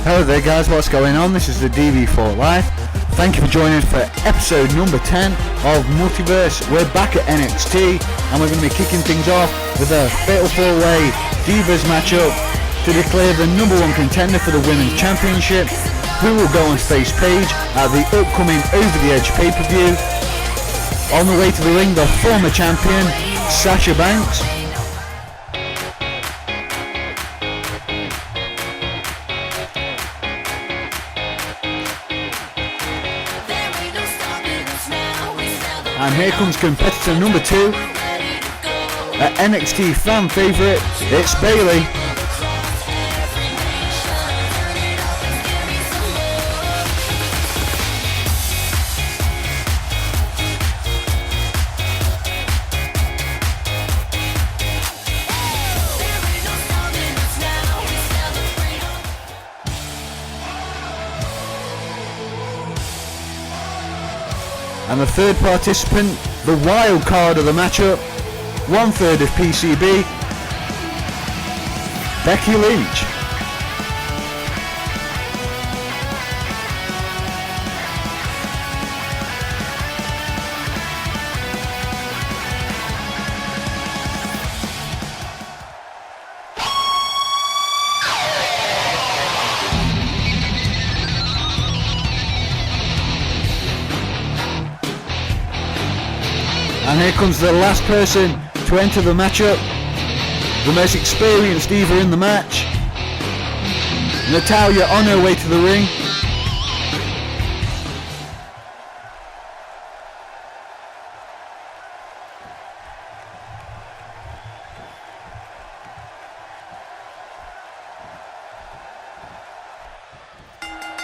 Hello there guys, what's going on? This is the DV4 Live. Thank you for joining us for episode number 10 of Multiverse. We're back at NXT and we're going to be kicking things off with a Fatal 4-Way Divas matchup to declare the number one contender for the Women's Championship, who will go on face page at the upcoming Over the Edge pay-per-view. On the way to the ring, the former champion, Sasha Banks. And here comes competitor number 2, an NXT fan favourite, it's Bayley. And the third participant, the wild card of the matchup, 1/3 of PCB, Becky Lynch. And here comes the last person to enter the matchup, the most experienced diva in the match, Natalya on her way to the ring.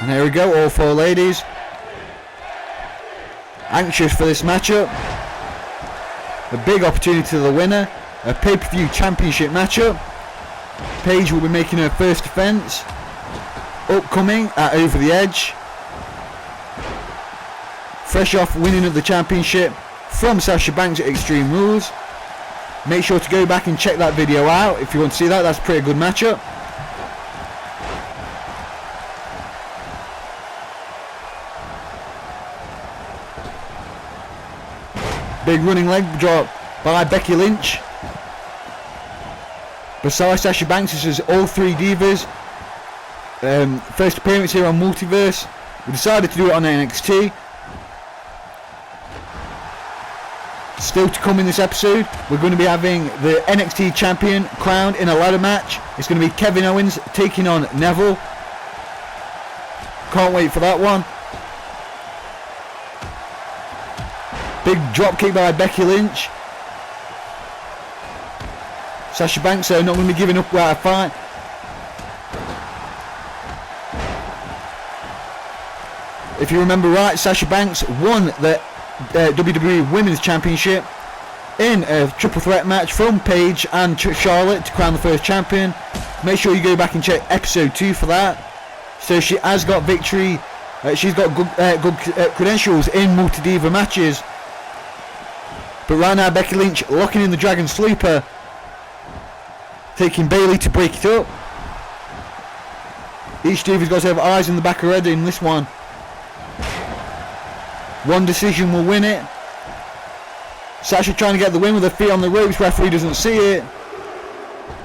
And here we go, all four ladies, anxious for this matchup. A big opportunity to the winner, a pay-per-view championship matchup. Paige will be making her first defence, upcoming at Over the Edge. Fresh off winning of the championship from Sasha Banks at Extreme Rules. Make sure to go back and check that video out if you want to see that, that's a pretty good matchup. Big running leg drop by Becky Lynch. Besides Sasha Banks, this is all three divas. First appearance here on Multiverse. We decided to do it on NXT. Still to come in this episode, we're going to be having the NXT Champion crowned in a ladder match. It's going to be Kevin Owens taking on Neville. Can't wait for that one. Big drop kick by Becky Lynch. Sasha Banks not going to be giving up without a fight. If you remember right, Sasha Banks won the WWE Women's Championship in a triple threat match from Paige and Charlotte to crown the first champion. Make sure you go back and check episode 2 for that. So she has got victory. She's got good credentials in multi-diva matches. But right now Becky Lynch locking in the Dragon Sleeper, taking Bayley to break it up. Each diva's got to have eyes in the back of her head in this one. One decision will win it. Sasha trying to get the win with her feet on the ropes, referee doesn't see it.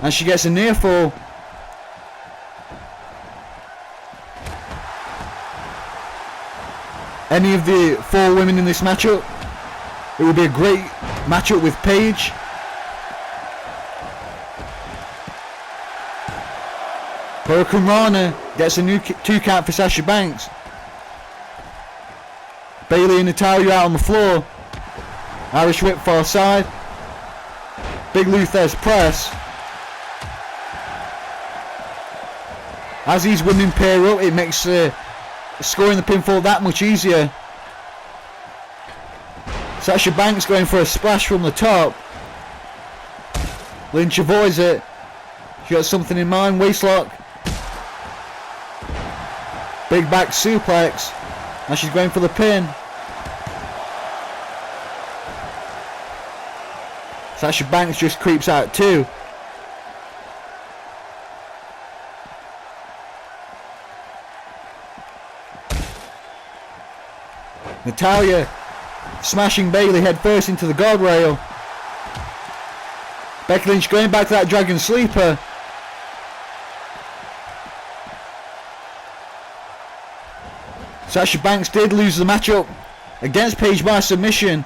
And she gets a near fall. Any of the 4 women in this matchup, it will be a great matchup with Paige. Hurricane Rana gets a new 2 count for Sasha Banks. Bayley and Natalya out on the floor. Irish whip far side. Big Luther's press. As these women pair up, it makes scoring the pinfall that much easier. Sasha Banks going for a splash from the top. Lynch avoids it. She got something in mind. Waistlock. Big back suplex. Now she's going for the pin. Sasha Banks just creeps out too. Natalya smashing Bayley head first into the guardrail. Becky Lynch going back to that Dragon Sleeper. Sasha Banks did lose the matchup against Paige by submission.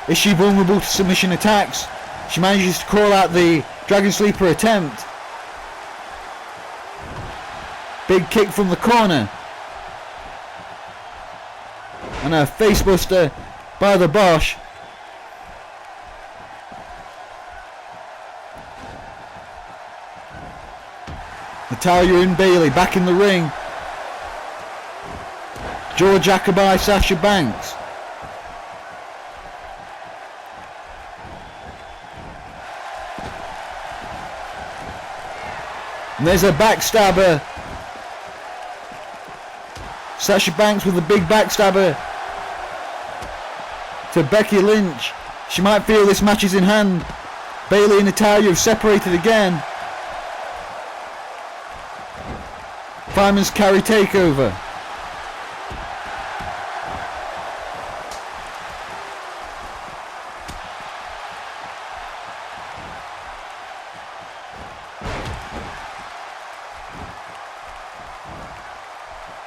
Is she vulnerable to submission attacks? She manages to call out the Dragon Sleeper attempt. Big kick from the corner. And a facebuster by the Bosch. Natalya and Bayley back in the ring. Jaw jacker by Sasha Banks. And there's a backstabber. Sasha Banks with a big backstabber to Becky Lynch. She might feel this match is in hand. Bayley and Natalya have separated again. Fireman's carry takeover.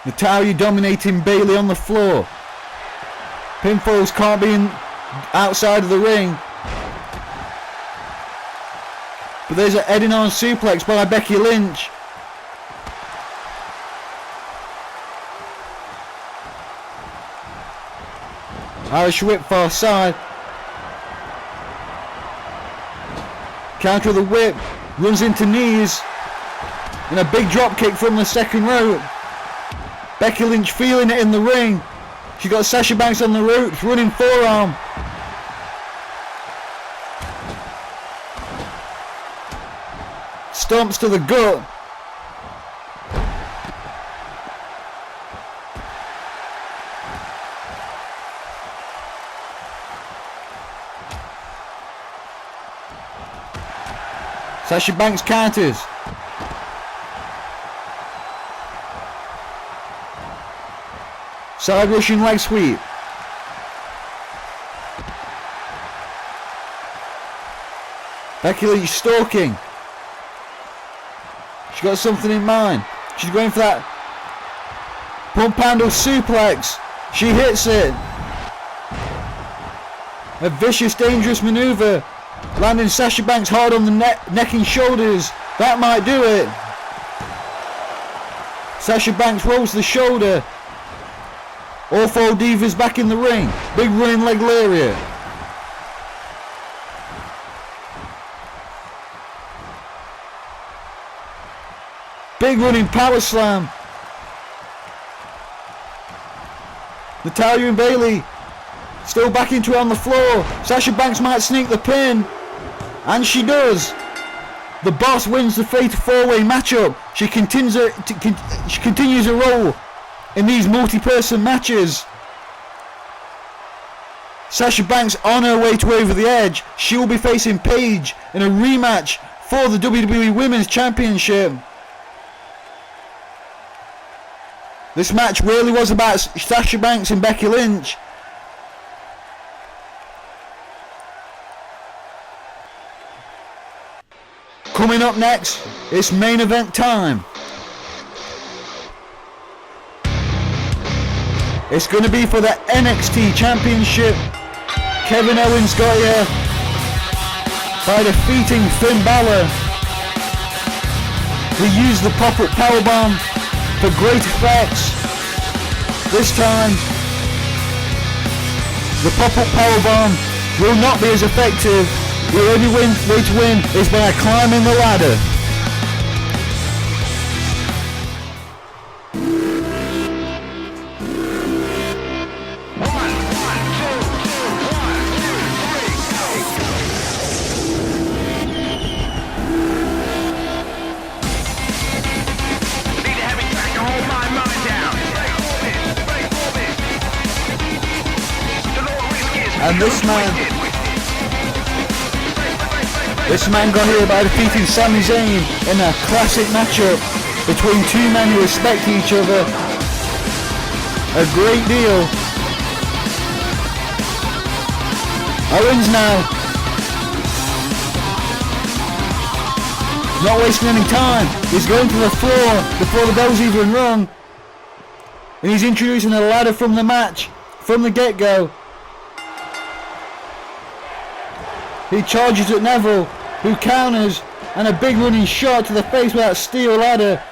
Natalya dominating Bayley on the floor. Pinfalls can't be outside of the ring. But there's an heading on suplex by Becky Lynch. Irish whip far side. Counter the whip. Runs into knees. And a big drop kick from the second rope. Becky Lynch feeling it in the ring. She got Sasha Banks on the ropes, running forearm. Stomps to the gut. Sasha Banks counters. Side rushing leg sweep. Becky Lynch stalking. She's got something in mind. She's going for that pump handle suplex. She hits it. A vicious, dangerous maneuver. Landing Sasha Banks hard on the neck and shoulders. That might do it. Sasha Banks rolls the shoulder. All four Divas back in the ring. Big running leg lariat. Big running power slam. Natalya and Bayley still back into it on the floor. Sasha Banks might sneak the pin. And she does. The Boss wins the fatal four-way matchup. She continues her role in these multi-person matches. Sasha Banks on her way to over the edge. She will be facing Paige in a rematch for the WWE Women's Championship. This match really was about Sasha Banks and Becky Lynch. Coming up next, it's main event time. It's going to be for the NXT Championship. Kevin Owens got here by defeating Finn Balor. He used the pop-up powerbomb for great effects. This time, the pop-up powerbomb will not be as effective. The only way to win is by climbing the ladder. And this man got here by defeating Sami Zayn in a classic matchup between two men who respect each other a great deal. Owens now. Not wasting any time. He's going to the floor before the bell's even rung. And he's introducing a ladder from the match, from the get-go. He charges at Neville, who counters, and a big running shot to the face with that steel ladder.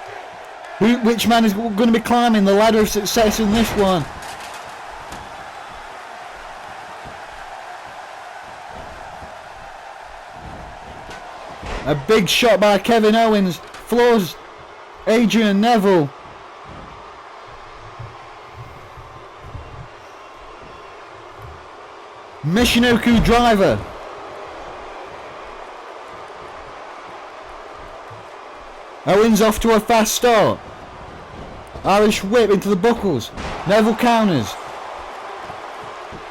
Which man is going to be climbing the ladder of success in this one? A big shot by Kevin Owens, floors Adrian Neville. Michinoku driver. Owens off to a fast start. Irish whip into the buckles. Neville counters.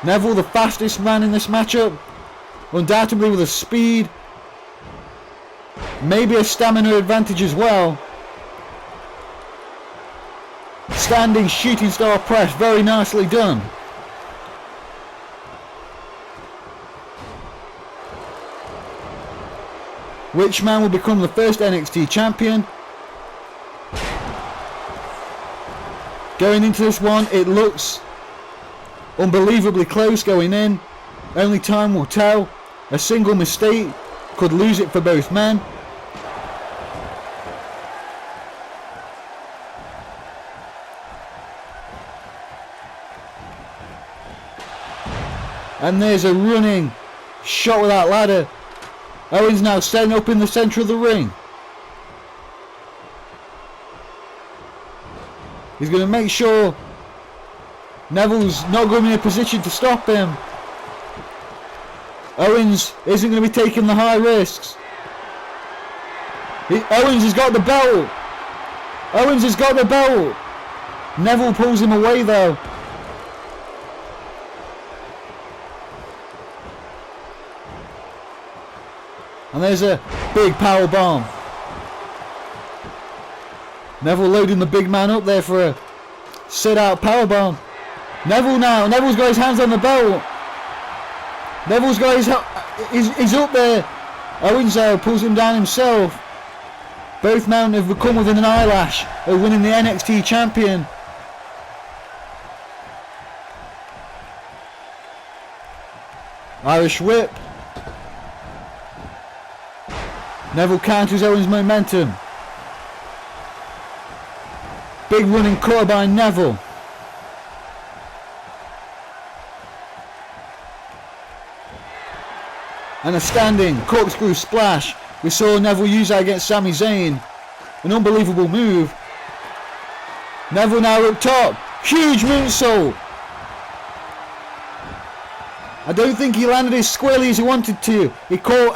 Neville, the fastest man in this matchup, undoubtedly with a speed, maybe a stamina advantage as well. Standing shooting star press, very nicely done. Which man will become the first NXT champion? Going into this one, it looks unbelievably close going in. Only time will tell. A single mistake could lose it for both men. And there's a running shot with that ladder. Owens now standing up in the centre of the ring. He's going to make sure Neville's not going to be in a position to stop him. Owens isn't going to be taking the high risks. Owens has got the belt. Owens has got the belt. Neville pulls him away though. And there's a big power bomb. Neville loading the big man up there for a sit out power bomb. Neville now. Neville's got his hands on the belt. Neville's got he's up there. Owens pulls him down himself. Both men have come within an eyelash of winning the NXT champion. Irish whip. Neville counters Owens' momentum. Big running cut by Neville. And a standing corkscrew splash. We saw Neville use that against Sami Zayn. An unbelievable move. Neville now up top. Huge moonsault. I don't think he landed as squarely as he wanted to. He caught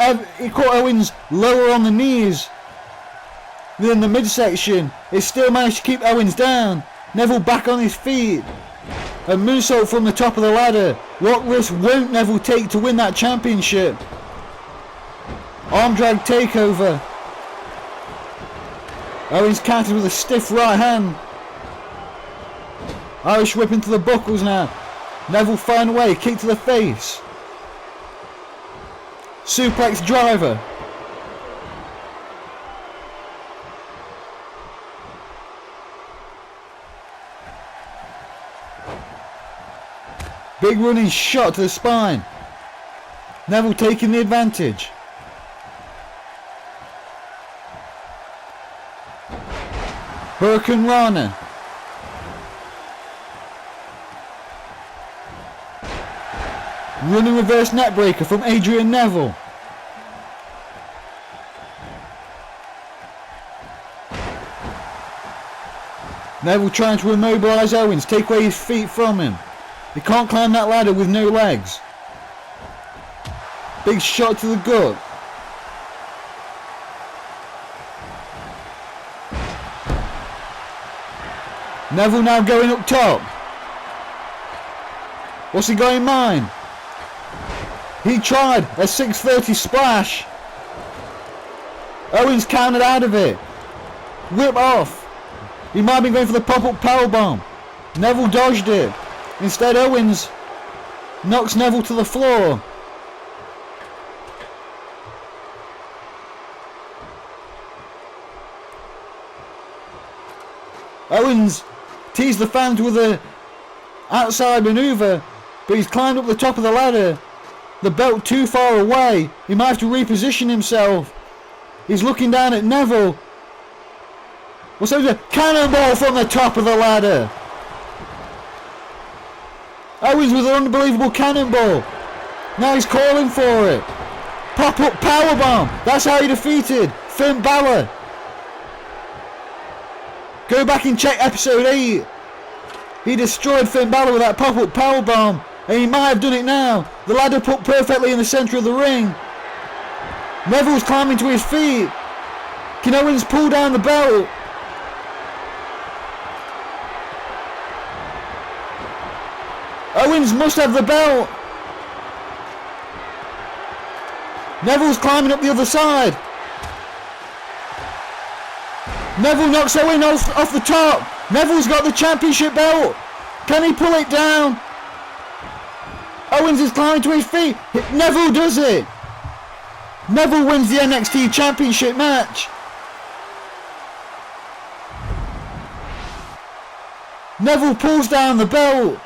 Owens lower on the knees than the midsection. He still managed to keep Owens down. Neville back on his feet. A moonsault from the top of the ladder. What risk won't Neville take to win that championship? Arm drag takeover. Owens counters with a stiff right hand. Irish whip into the buckles now. Neville find a way, kick to the face. Suplex driver. Big running shot to the spine. Neville taking the advantage. Hurricane Rana. Running reverse neckbreaker from Adrian Neville. Neville trying to immobilise Owens, take away his feet from him. He can't climb that ladder with no legs. Big shot to the gut. Neville now going up top. What's he got in mind? He tried a 630 splash. Owens countered out of it. Whip off. He might have been going for the pop-up powerbomb. Neville dodged it. Instead Owens knocks Neville to the floor. Owens teased the fans with a outside maneuver, but he's climbed up the top of the ladder. The belt too far away. He might have to reposition himself. He's looking down at Neville. What's that? A cannonball from the top of the ladder. Owens with an unbelievable cannonball. Now he's calling for it. Pop-up powerbomb. That's how he defeated Finn Balor. Go back and check episode 8. He destroyed Finn Balor with that pop-up powerbomb. And he might have done it now. The ladder put perfectly in the centre of the ring. Neville's climbing to his feet. Can Owens pull down the belt? Owens must have the belt. Neville's climbing up the other side. Neville knocks Owens off the top. Neville's got the championship belt. Can he pull it down? Owens is climbing to his feet. Neville does it. Neville wins the NXT Championship match. Neville pulls down the belt.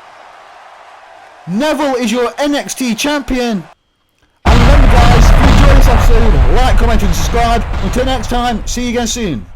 Neville is your NXT champion. And remember guys, if you enjoyed this episode, like, comment and subscribe. Until next time, see you again soon.